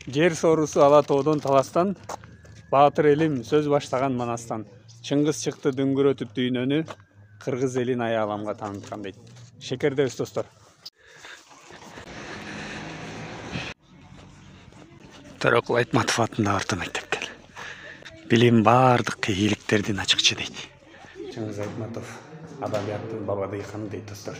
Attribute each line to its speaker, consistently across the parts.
Speaker 1: Жер соорусу ала тоодон таластан, баатыр элим сөз баштаган манастан. Чыңгыз чыкты дүңгүрөтүп дүйнөнү, кыргыз элин аяламга тааныткан дейт. Шекердебиз достор. Төрөкул Айтматов атындагы орто мектепке. Билим бардык кыйынчылыктардын ачыкчы дейт. Чыңгыз Айтматов адабияттын баба дыйканы дейт достор.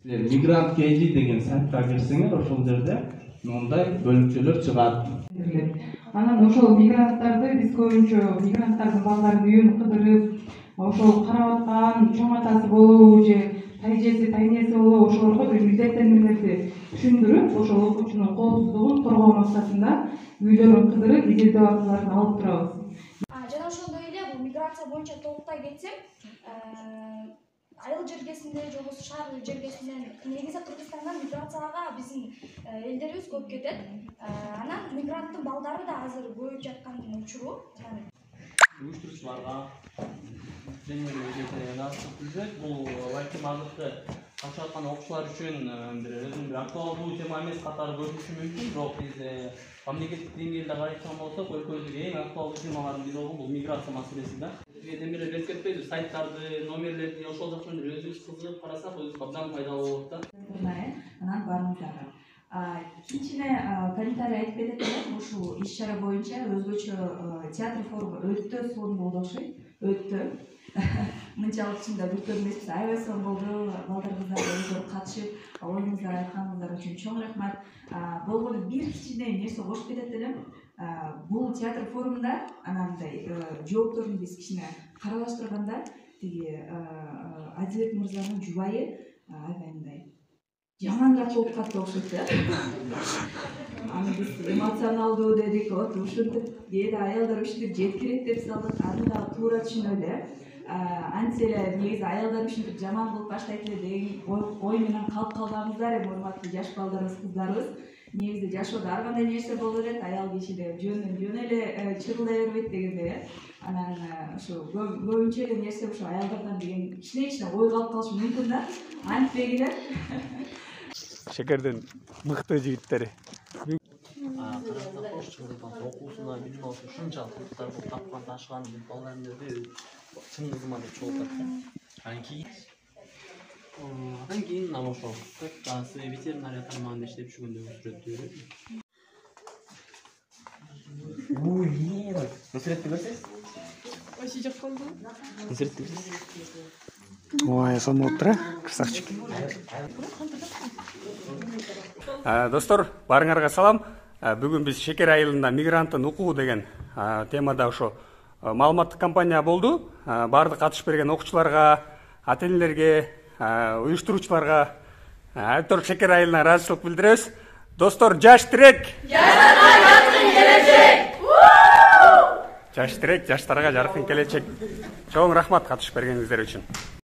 Speaker 2: Мигрант KG деген сайтка кирсеңер, ошол жерде мындай бөлүкчөлөр чыгат.
Speaker 3: Анан ошол мигранттарды биз көбүнчө мигранттардын балдарын үйүн кыдырып, ошол карап аткан чоң атасы болобу же тайжеси, тайнеси болобу ошолорго бир милдеттенмелерди түшүндүрүп, ошол окуучунун коопсуздугун коргоо максатында үйлөрүн кыдырып, изилдөө алып турабыз.
Speaker 4: Жана ошондой эле бул миграция боюнча толуктай кетсем, айыл жергесинде же болбосо шаар жергесинен негизи Кыргызстандан миграцияга биздин элдерибиз көп кетет. Анан мигранттын балдары да азыр көбөйүп жаткан учуру.
Speaker 5: Уюштуруучуларга бул балким азыркы качып аткан окуучулар үчүн бир актуалдуу тема эмес катары көрүнүшү мүмкүн, бирок биз мамлекеттик деңгээлде карайчан болсок, өлкөбүздөгү эң актуалдуу темалардын бири бул миграция маселеси да. Демире берип кетпейбиз, сайттарды, номерлерди ошол жактан өзүбүз кызыгып карасак, өзүбүз абдан пайдалуу болот да.
Speaker 6: Анан барыңыздар. Кичине комментарий айтып кетет элем, ушул иш-чара боюнча өзгөчө театр форуму өтө сонун болду окшойт. Өтө. Мынчалык чында бүткөн эмеспиз, аябай сонун болду. Балдар кыздар өздөрү катышып, оюңуздар айтканыңыздар үчүн чоң рахмат. Болгону бир кичине нерсе кошуп кетет элем. Бул театр форумда анандай жоопторун биз кичине каралаштырганда, тиги Адилбек мырзанын жубайы аябай мындай жаманраак болуп катты окшойт да. Аны биз эмоционалдуу дедик, ушинтип кээде аялдар ушинтип жеткирет деп салдык, аны да туура түшүнө эле. Антсе эле негизи аялдар ушинтип жаман болуп баштайт эле деген ой менен калып калганбыздар, урматтуу жаш балдарыбыз, кыздарыбыз. Негизи жашоодо ар кандай нерсе боло берет, аял кишиде жөн эле чырылдай бербейт дегендей. Анан ошо көбүнчө эле нерсе ошо аялдардан деген кичине ой калып калышы мүмкүн да. Антпегиле.
Speaker 1: Шекердин мыкты жигиттери.
Speaker 5: Карасак чыңгыздын окуусуна билим алышы ушунчалык мыкты болуп тапкан ташкан балдарыбызды чыңгызыма деп чогултат. Андан кийин ошол ветеринария тармагында иштеп жүргөндө сүрөттөрү. Нусретти көрсөңүз?
Speaker 7: Ошо жок болду.
Speaker 5: Нусретти көрсөңүз?
Speaker 1: Ой, сонун болуптур, красавчик. Достор, барыңарга салам. Бүгүн биз Шекер айылында мигранттын укугу деген темада ошо маалыматтык компания болду. Бардык катышып берген окуучуларга, ата-энелерге, уюштуруучуларга Айтор Шекер айылына ыраазычылык билдиребиз. Достор, жаш тирек.
Speaker 7: Жаштарга жаркын келечек.
Speaker 1: Жаш тирек, жаштарга жаркын келечек. Чоң рахмат катышып бергениңиздер үчүн.